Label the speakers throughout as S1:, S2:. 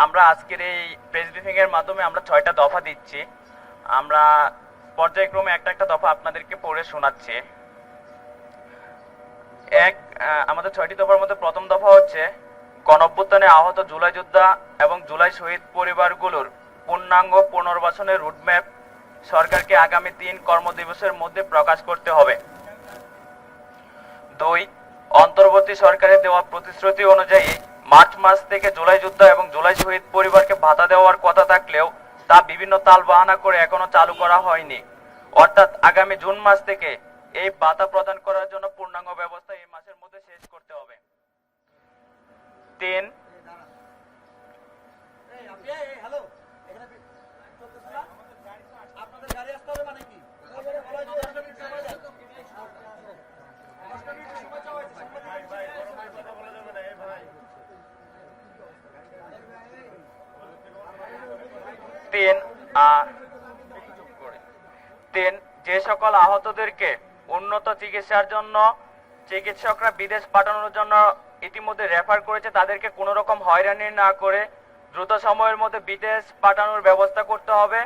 S1: আমরা আজকের এই প্রেস ব্রিফিং এর মাধ্যমে আমরা 6টা দফা দিচ্ছি। আমরা পর্যায়ক্রমে একটা একটা দফা আপনাদেরকে পড়ে শোনাচ্ছি। আমাদের 6টি দফার মধ্যে প্রথম দফা হচ্ছে গণঅভ্যুত্থানে আহত জুলাই যোদ্ধা এবং জুলাই শহীদ পরিবারগুলোর পূর্ণাঙ্গ পুনর্বাসনের রুটম্যাপ সরকারকে আগামী 3 কর্মদিবসের মধ্যে প্রকাশ করতে হবে। 2, অন্তর্বর্তী সরকারের দেওয়া প্রতিশ্রুতি অনুযায়ী মার্চ মাস থেকে জুলাই যোদ্ধা এবং জুলাই শহীদ পরিবারকে ভাতা দেওয়ার কথা থাকলেও তা বিভিন্ন তালবাহানা করে এখনো চালু করা হয়নি। অর্থাৎ আগামী জুন মাস থেকে এই ভাতা প্রদান করার জন্য পূর্ণাঙ্গ ব্যবস্থা এই মাসের মধ্যে শেষ করতে হবে। 3, যে সকল আহতদেরকে উন্নত চিকিৎসার জন্য চিকিৎসকরা বিদেশ পাঠানোর জন্য ইতিমধ্যে রেফার করেছে তাদেরকে কোনো রকম হয়রানি না করে দ্রুত সময়ের মধ্যে বিদেশ পাঠানোর ব্যবস্থা করতে হবে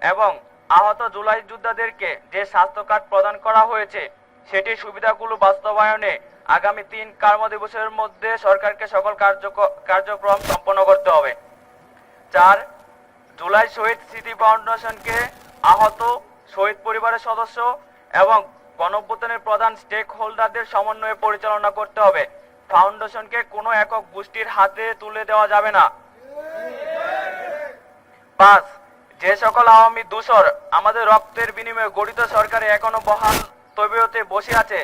S1: এবং আহত জুলাই যোদ্ধাদেরকে যে স্বাস্থ্য কার্ড প্রদান করা হয়েছে সেটির সুবিধাগুলো বাস্তবায়নে আগামী 3 কর্মদিবসের মধ্যে সরকারকে সকল কার্যক্রম সম্পন্ন করতে হবে। 4, জুলাই শহীদ স্মৃতি ফাউন্ডেশনকে আহত শহীদ পরিবারের সদস্য এবং গণঅভ্যুত্থানের প্রধান স্টেক হোল্ডারদের সমন্বয়ে পরিচালনা করতে হবে। ফাউন্ডেশনকে কোনো একক গোষ্ঠীর হাতে তুলে দেওয়া যাবে না। 5, যে সকল আওয়ামী দূষর আমাদের রক্তের বিনিময়ে গঠিত সরকারে এখনো বহাল তবিয়তে বসে আছে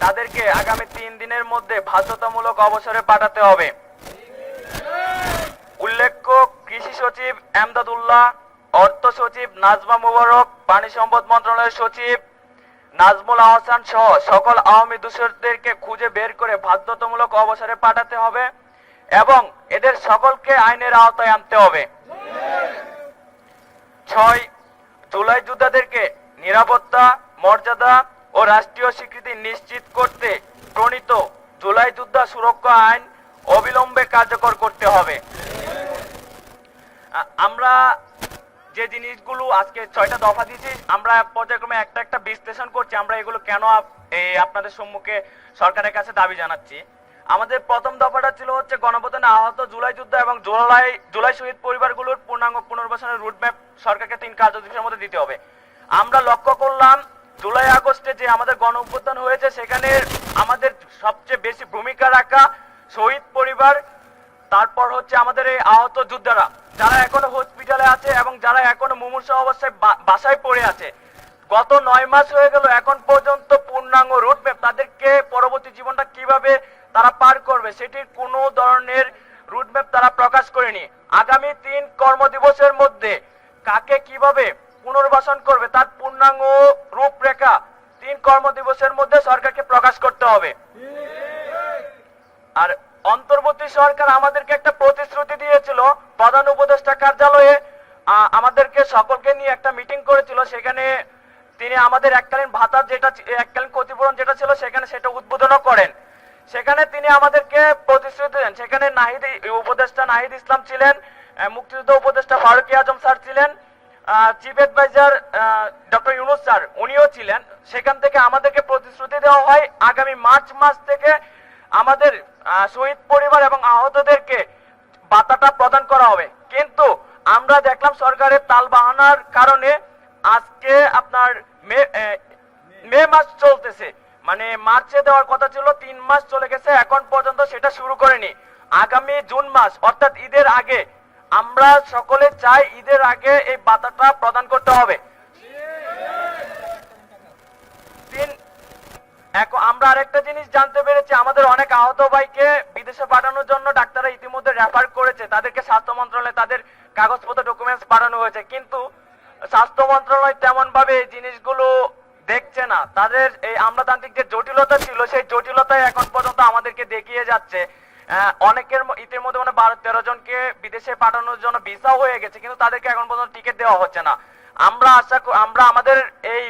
S1: তাদেরকে আগামী 3 দিনের মধ্যে বাধ্যতামূলক অবসরে পাঠাতে হবে। উল্লেখ্য, কৃষি সচিব এমদাদুল্লাহ, অর্থ সচিব নাজমা মুবারক, পানি সম্পদ মন্ত্রণালয়ের সচিব নাজমুল আহসান সহ সকল আওয়ামী দূষরদেরকে খুঁজে বের করে বাধ্যতামূলক অবসরে পাঠাতে হবে এবং এদের সকলকে আইনের আওতায় আনতে হবে। 6, জুলাই যোদ্ধাদেরকে নিরাপত্তা, মর্যাদা ও রাষ্ট্রীয় স্বীকৃতি নিশ্চিত করতে প্রণীত জুলাই যোদ্ধা সুরক্ষা আইন অবিলম্বে কার্যকর করতে হবে। আমরা যে জিনিসগুলো আজকে 6টা দফা দিয়েছি আমরা পর্যায়ক্রমে একটা একটা বিশ্লেষণ করছি আমরা এগুলো কেন আপনাদের সম্মুখে সরকারের কাছে দাবি জানাচ্ছি। আমাদের প্রথম দফাটা ছিল হচ্ছে গণঅভ্যুত্থানে আহত জুলাই যোদ্ধা এবং জুলাই শহীদ পরিবারগুলোর পূর্ণাঙ্গ পুনর্বাসনের রুটম্যাপ সরকারকে 3 কার্যদিবসের মধ্যে দিতে হবে। আমরা লক্ষ্য করলাম জুলাই আগস্টে যে আমাদের গণঅভ্যুত্থান হয়েছে সেখানে আমাদের সবচেয়ে বেশি ভূমিকা রাখা শহীদ পরিবার, তারপর হচ্ছে আমাদের এই আহত যোদ্ধারা যারা এখনো হসপিটালে আছে এবং যারা এখনো মুমূর্ষু অবস্থায় বাসায় পড়ে আছে। গত 9 মাস হয়ে গেল এখন পর্যন্ত পূর্ণাঙ্গ রুটম্যাপ তাদেরকে পরবর্তী জীবনটা কিভাবে তারা পার করবে সেটির কোনো ধরনের রুটম্যাপ তারা প্রকাশ করেনি। আগামী 3 কর্মদিবসের মধ্যে কাকে কিভাবে পুনর্বাসন করবে তার পূর্ণাঙ্গ রূপরেখা 3 কর্মদিবসের মধ্যে সরকারকে প্রকাশ করতে হবে। আর অন্তর্বর্তী সরকার আমাদেরকে একটা প্রতিশ্রুতি দিয়েছিল, প্রধান উপদেষ্টা কার্যালয়ে আমাদেরকে সকলকে নিয়ে একটা মিটিং করেছিল, সেখানে তিনি আমাদের এককালীন ভাতা যেটা এককালীন ক্ষতিপূরণ যেটা ছিল সেটা উদ্বোধনও করেন। সেখানে তিনি আমাদেরকে প্রতিশ্রুতি দেন। সেখানে উপদেষ্টা নাহিদ ইসলাম ছিলেন, মুক্তিযুদ্ধ উপদেষ্টা ফারুক আজম স্যার ছিলেন, chief adviser doctor Yunus sir উনিও ছিলেন। সেখান থেকে আমাদেরকে প্রতিশ্রুতি দেওয়া হয় আগামী মার্চ মাস থেকে আমাদের শহীদ পরিবার এবং আহতদেরকে ভাতাটা প্রদান করা হবে। কিন্তু আমরা দেখলাম সরকারের তালবাহানার কারণে আজকে আপনার মে মাস চলতেছে, মানে মার্চে দেওয়ার কথা ছিল, 3 মাস চলে গেছে, এখন পর্যন্ত সেটা শুরু করেনি। আগামী জুন মাস অর্থাৎ ঈদের আগে আমরা সকলে চাই ঈদের আগে এই ভাতাটা প্রদান করতে হবে। আমরা আরেকটা জিনিস জানতে পেরেছি, আমাদের অনেক আহত ভাইকে বিদেশে পাঠানোর জন্য ডাক্তাররা ইতিমধ্যে রেফার করেছে, তাদেরকে স্বাস্থ্য মন্ত্রণালয়ে তাদের কাগজপত্র ডকুমেন্টস পাঠানো হয়েছে, কিন্তু স্বাস্থ্য মন্ত্রণালয় তেমন ভাবে এই জিনিসগুলো দেখছে না। তাদের এই আমলাতান্ত্রিক যে জটিলতা ছিল সেই জটিলতায় এখন পর্যন্ত আমাদেরকে দেখিয়ে যাচ্ছে। অনেকের ইতিমধ্যে 12-13 জনকে বিদেশে পাঠানোর জন্য ভিসা হয়ে গেছে, কিন্তু তাদেরকে এখন পর্যন্ত টিকিট দেওয়া হচ্ছে না। আমরা আমাদের এই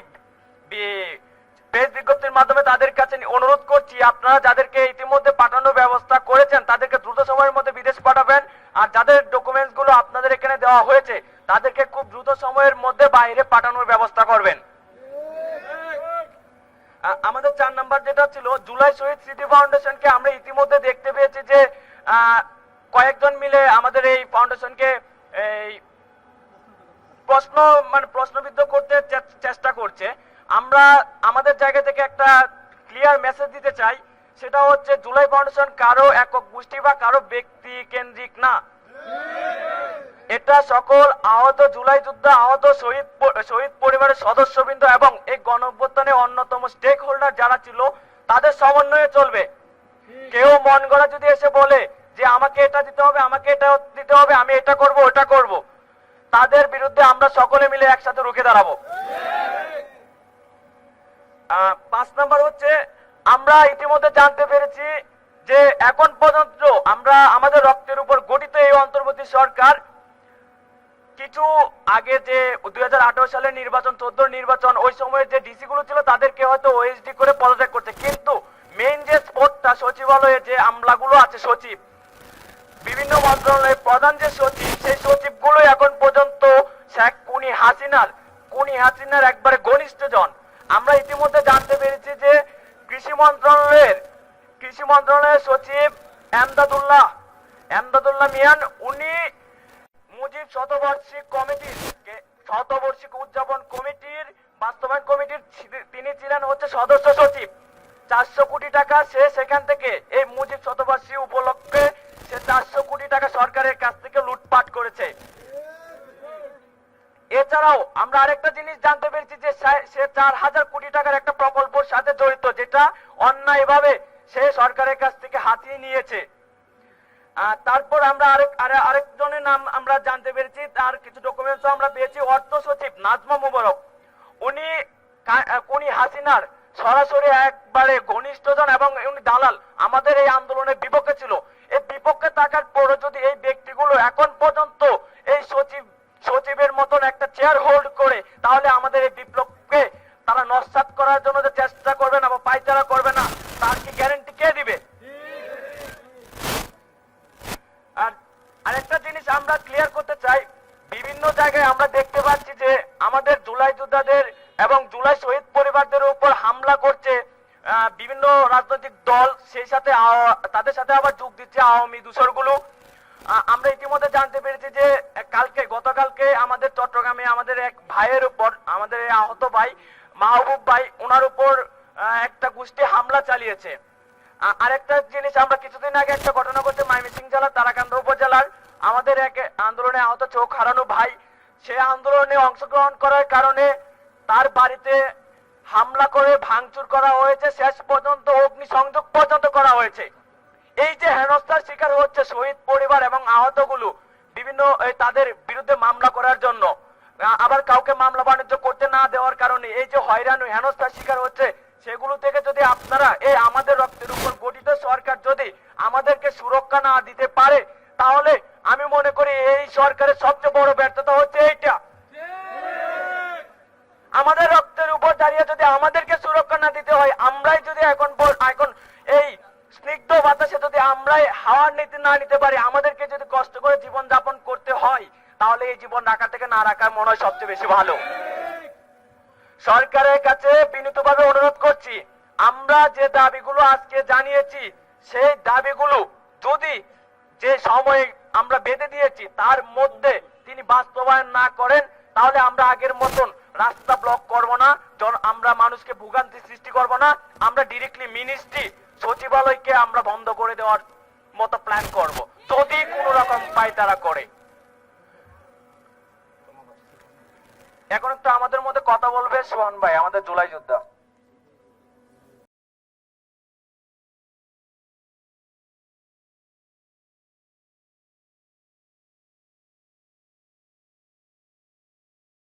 S1: প্রেস বিজ্ঞপ্তির মাধ্যমে তাদের কাছে অনুরোধ করছি, আপনারা যাদেরকে ইতিমধ্যে পাঠানোর ব্যবস্থা করেছেন তাদেরকে দ্রুত সময়ের মধ্যে বিদেশ পাঠাবেন, আর যাদের ডকুমেন্টস গুলো আপনাদের এখানে দেওয়া হয়েছে তাদেরকে খুব দ্রুত সময়ের মধ্যে বাইরে পাঠানোর ব্যবস্থা করবেন। আমাদের 4 নাম্বার যেটা ছিল, জুলাই শহীদ স্মৃতি ফাউন্ডেশনকে আমরা ইতিমধ্যে দেখতে পেয়েছি যে কয়েকজন মিলে আমাদের এই ফাউন্ডেশনকে এই প্রশ্নবিদ্ধ করতে চেষ্টা করছে। আমরা আমাদের জায়গা থেকে একটা ক্লিয়ার মেসেজ দিতে চাই, সেটা হচ্ছে জুলাই ফাউন্ডেশন কারো একক গোষ্ঠী বা কারো ব্যক্তি কেন্দ্রিক না। এটা সকল আহত জুলাই যোদ্ধা, আহত শহীদ পরিবারের সদস্যবৃন্দ এবং এই গণঅভ্যুত্থানে অন্যতম স্টেক হোল্ডার যারা ছিল তাদের সমন্বয়ে চলবে। কেউ মন গড়া যদি এসে বলে যে আমাকে এটা দিতে হবে, আমাকে এটা দিতে হবে, আমি এটা করব ওটা করব, তাদের বিরুদ্ধে আমরা সকলে মিলে একসাথে রুখে দাঁড়াবো। 5 নাম্বার হচ্ছে, আমরা ইতিমধ্যে জানতে পেরেছি যে এখন পর্যন্ত আমরা আমাদের রক্তের উপর গঠিত এই অন্তর্বর্তী সরকার কিছু আগে যে 2018 সালের নির্বাচন, 14 নির্বাচন, ওই সময়ের যে ডিসি গুলো ছিল তাদেরকে হয়তো ওএসডি করে পদত্যাগ করছে, কিন্তু মেইন যে স্পটটা সচিবালয়ে যে আমলাগুলো আছে, সচিব, বিভিন্ন মন্ত্রণালয়ের প্রধান যে সচিব, সেই সচিবগুলো এখন পর্যন্ত শেখ কুনি হাসিনার একবারে ঘনিষ্ঠজন। আমরা ইতিমধ্যে জানতে পেরেছি যে কৃষি মন্ত্রণালয়ের সচিব এমদাদুল্লাহ মিয়ান, উনি মুজিব শতবার্ষিক উদযাপন কমিটির বাস্তবায়ন কমিটির তিনি ছিলেন হচ্ছে সদস্য সচিব। 400 কোটি টাকা সে সেখান থেকে এই মুজিব শতবার্ষিকী উপলক্ষে সে 400 কোটি টাকা সরকারের কাছ থেকে লুটপাট করেছে। এছাড়াও আমরা আরেকটা জিনিস জানতে পেরেছি যে সে 4000 কোটি টাকার একটা প্রকল্পের সাথে জড়িত, যেটা অন্যায়ভাবে সে সরকারের কাছ থেকে হাতিয়ে নিয়েছে। তারপর আমরা আরেকজনের নাম আমরা জানতে পেরেছি, তার কিছু ডকুমেন্টস আমরা পেয়েছি। অর্থ সচিব নাজমা মোবারক, উনি হাসিনার সরাসরি একবারে ঘনিষ্ঠজন এবং উনি দালাল, আমাদের এই আন্দোলনের বিপক্ষে ছিল। এই বিপক্ষে থাকার পরও যদি এই ব্যক্তিগুলো এখন পর্যন্ত এই সচিবের মতন একটা চেয়ার হোল্ড করে, তাহলে আমাদের এই বিপ্লবকে তারা নস্যাৎ করার জন্য যে চেষ্টা করবে না বা পায়চারা করবে না, তার কি গ্যারান্টি কে দিবে? আর আরেকটা জিনিস আমরা ক্লিয়ার করতে চাই, বিভিন্ন জায়গায় আমরা দেখতে পাচ্ছি যে আমাদের জুলাই যোদ্ধাদের এবং জুলাই শহীদ পরিবারদের উপর হামলা করছে বিভিন্ন রাজনৈতিক দল, সেই সাথে তাদের সাথে আবার যোগ দিচ্ছে আওয়ামী দূষরগুলো। আমরা ইতিমধ্যে জানতে পেরেছি যে গতকালকে আমাদের চট্টগ্রামে আমাদের এক ভাইয়ের উপর, আমাদের আহত ভাই মাহবুব ভাই, ওনার উপর একটা গোষ্ঠী হামলা চালিয়েছে। আরেকটা জিনিস, আমরা কিছুদিন আগে একটা ঘটনা ঘটছে ময়মনসিংহ জেলার তারাকান্দা উপজেলার, আমাদের এক আন্দোলনে আহত চোখ হারানো ভাই, সে আন্দোলনে অংশগ্রহণ করার কারণে তার বাড়িতে হামলা করে ভাঙচুর করা হয়েছে, শেষ পর্যন্ত অগ্নিসংযোগ পর্যন্ত করা হয়েছে। এই যে হেনস্থার শিকার হচ্ছে শহীদ পরিবার এবং আহতগুলো বিভিন্ন তাদের বিরুদ্ধে মামলা করার জন্য, আবার কাউকে মামলা বাণিজ্য করতে না দেওয়ার কারণে এই যে হয়রানি হেনস্থার শিকার হচ্ছে, সেগুলো থেকে যদি আপনারা এই আমাদের রক্তের উপর গঠিত সরকার যদি আমাদেরকে সুরক্ষা না দিতে পারে, তাহলে আমি মনে করি এই সরকারের সবচেয়ে বড় ব্যর্থতা হচ্ছে এইটা। আমাদের রক্তের উপর দাঁড়িয়ে যদি আমাদেরকে সুরক্ষা না দিতে হয়, আমরাই যদি এখন এই স্নিগ্ধ বাতাসে যদি আমরাই হাওয়ার নীতি না নিতে পারি, আমাদেরকে যদি কষ্ট করে জীবন যাপন করতে হয়, তাহলে এই জীবন রাখা থেকে না রাখা মনে হয় সবচেয়ে বেশি ভালো। সরকারের কাছে বিনীতভাবে অনুরোধ করছি, আমরা যে দাবিগুলো আজকে জানিয়েছি, সেই দাবিগুলো যদি যে সময় আমরা বেঁধে দিয়েছি তার মধ্যে তিনি বাস্তবায়ন না করেন, তাহলে আমরা আগের মতন রাস্তা ব্লক করব না, আমরা মানুষকে ভোগান্তি সৃষ্টি করব না, আমরা ডিরেক্টলি মিনিস্ট্রি সচিবালয়কে আমরা বন্ধ করে দেওয়ার মতো প্ল্যান করব, যদি কোনো রকম পায়তারা করে। এখন একটু আমাদের মধ্যে কথা বলবে সোহান ভাই, আমাদের জুলাই যোদ্ধা।